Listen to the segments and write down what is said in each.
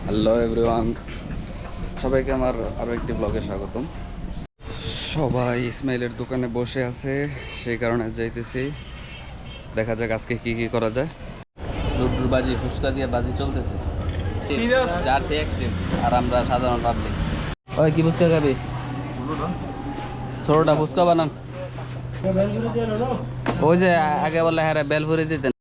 Hello everyone, সবাইকে আমার আরও একটি ব্লগে স্বাগতম। সবাই ইসমাইলের দোকানে বসে আছে, সেই কারণে যাইতেছি। দেখা যাক আজকে কি কি করা যায়। লুডুর বাজি, ফুচকা দিয়ে বাজি চলতেছে, জার্সি অ্যাক্টিভ, আর আমরা সাধারণ পাবলিক। ওই কি ফুচকা খাবি? ছোটটা ফুচকা বানান। ওই যে আগে বললে হ্যাঁ বেলপুরি দিতেন।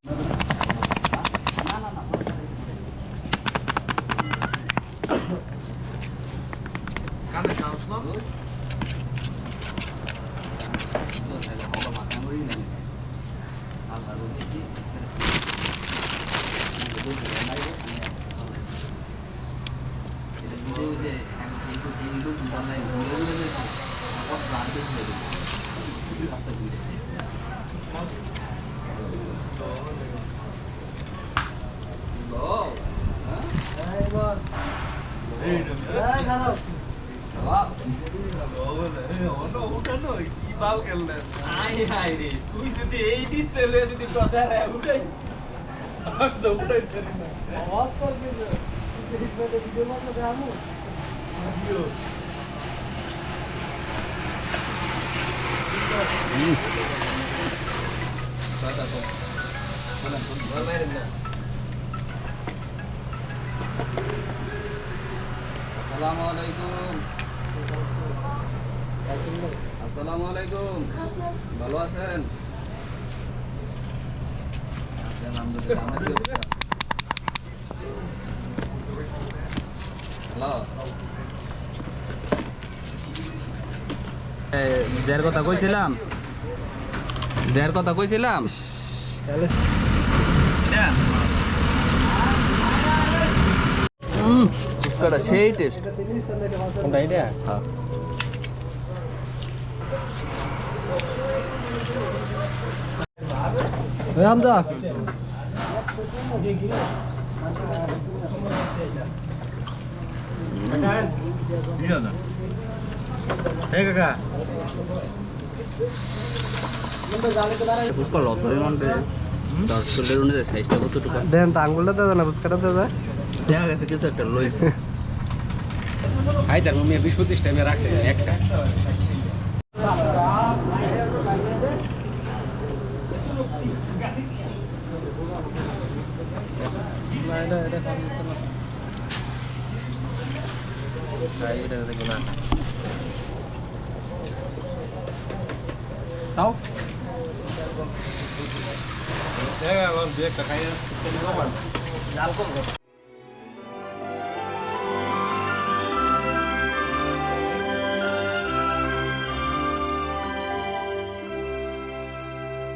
তুই যদি এই ডিসপ্লে যদি প্রচার উঠাই আওয়াজ করবি না ভিডিও মাত্র দেখাবো আসসালামু আলাইকুম। আসসালামু আলাইকুম, ভালো আছেন? হ্যালো, যার কথা কইছিলাম ফুচকাটা সেই টেস্ট। কোনটা এটা? হ্যাঁ, রামদা ফুচকা লতই মন্ডে দর্শকের অনুযায়ী সাইজটা কতটুকু দেন তো আঙ্গুলটা দাদা না ফুচকাটা দাদা দেখা গেছে কিছু একটা লইছে। হাই তার মম্মি 20-25 টাইমে রাখছে একটা তাও Saya kalau dia kakaknya, kita juga kan.